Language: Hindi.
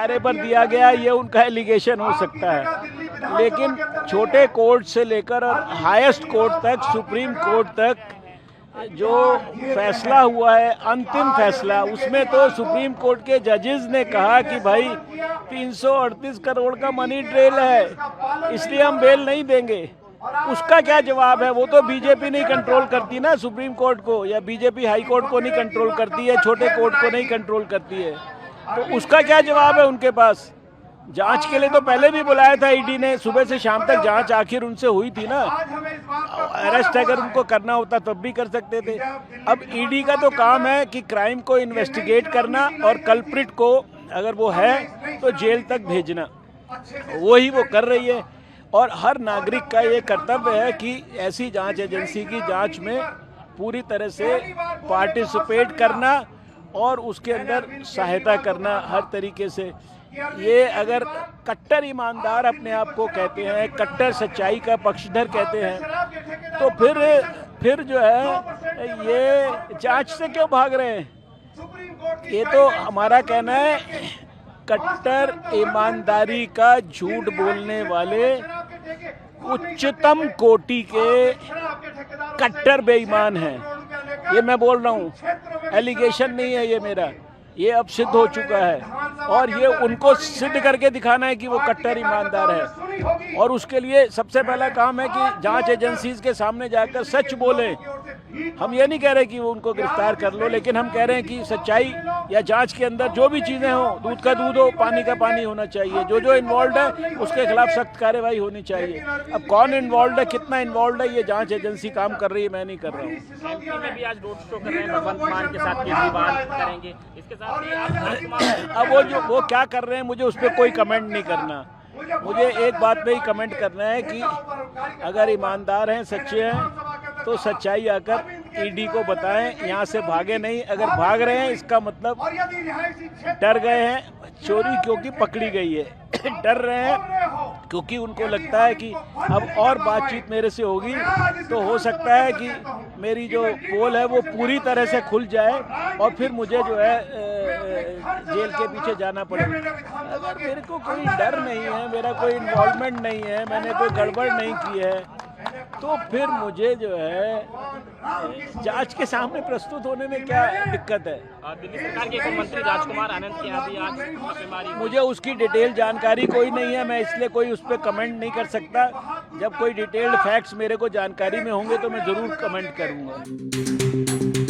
इशारे पर दिया गया, ये उनका एलिगेशन हो सकता है, लेकिन छोटे कोर्ट से लेकर और हाईएस्ट कोर्ट तक, सुप्रीम कोर्ट तक जो फैसला हुआ है, अंतिम फैसला, उसमें तो सुप्रीम कोर्ट के जजेस ने कहा कि भाई 338 करोड़ का मनी ट्रेल है, इसलिए हम बेल नहीं देंगे। उसका क्या जवाब है? वो तो बीजेपी नहीं कंट्रोल करती ना सुप्रीम कोर्ट को, या बीजेपी हाई कोर्ट को नहीं कंट्रोल करती है, छोटे कोर्ट को नहीं कंट्रोल करती है, तो उसका क्या जवाब है उनके पास? जांच के लिए तो पहले भी बुलाया था ईडी ने, सुबह से शाम तक जांच आखिर उनसे हुई थी ना। अरेस्ट अगर उनको करना होता तब भी कर सकते थे। अब ईडी का तो काम है कि क्राइम को इन्वेस्टिगेट करना और कल्प्रिट को अगर वो है तो जेल तक भेजना, वही वो कर रही है। और हर नागरिक का ये कर्तव्य है कि ऐसी जांच एजेंसी की जांच में पूरी तरह से पार्टिसिपेट करना और उसके अंदर सहायता करना हर तरीके से। ये अगर कट्टर ईमानदार अपने आप को कहते हैं, कट्टर सच्चाई का पक्षधर कहते हैं, तो फिर जो है ये जांच से क्यों भाग रहे हैं? ये तो हमारा कहना है कट्टर ईमानदारी का झूठ बोलने वाले उच्चतम कोटि के कट्टर बेईमान हैं। ये मैं बोल रहा हूँ, एलिगेशन नहीं है ये मेरा, ये अब सिद्ध हो चुका है और ये उनको सिद्ध करके दिखाना है कि वो कट्टर ईमानदार है। और उसके लिए सबसे पहला काम है कि जांच एजेंसीज के सामने जाकर सच बोलें। हम ये नहीं कह रहे कि वो उनको गिरफ्तार कर लो, लेकिन हम कह रहे हैं कि सच्चाई या जांच के अंदर जो भी चीज़ें हो, दूध का दूध हो, पानी का पानी होना चाहिए। जो इन्वॉल्व है उसके खिलाफ सख्त कार्रवाई होनी चाहिए। अब कौन इन्वॉल्व है, कितना इन्वॉल्व है, ये जांच एजेंसी काम कर रही है, मैं नहीं कर रहा हूँ। एमपी में भी आज रोड शो कर रहे हैं, भगवंत मान के साथ केजरीवाल करेंगे, इसके साथ ही अब वो क्या कर रहे हैं मुझे उस पर कोई कमेंट नहीं करना। मुझे एक बात पे ही कमेंट करना है कि अगर ईमानदार हैं, सच्चे हैं, तो सच्चाई आकर ईडी को बताएं, यहाँ से भागे नहीं। अगर भाग रहे हैं इसका मतलब डर गए हैं, चोरी क्योंकि पकड़ी गई है, डर रहे हैं क्योंकि उनको लगता है कि अब और बातचीत मेरे से होगी तो हो सकता है कि मेरी जो पोल है वो पूरी तरह से खुल जाए और फिर मुझे जो है जेल के पीछे जाना पड़े। अगर मेरे को कोई डर नहीं है, मेरा कोई इन्वॉल्वमेंट नहीं है, मैंने कोई गड़बड़ नहीं की है, तो फिर मुझे जो है जांच के सामने प्रस्तुत होने में क्या दिक्कत है? दिल्ली सरकार के एक मंत्री राजकुमार आनंद की अभी आज छापेमारी, मुझे उसकी डिटेल जानकारी कोई नहीं है, मैं इसलिए कोई उस पर कमेंट नहीं कर सकता। जब कोई डिटेल्ड फैक्ट्स मेरे को जानकारी में होंगे तो मैं ज़रूर कमेंट करूँगा।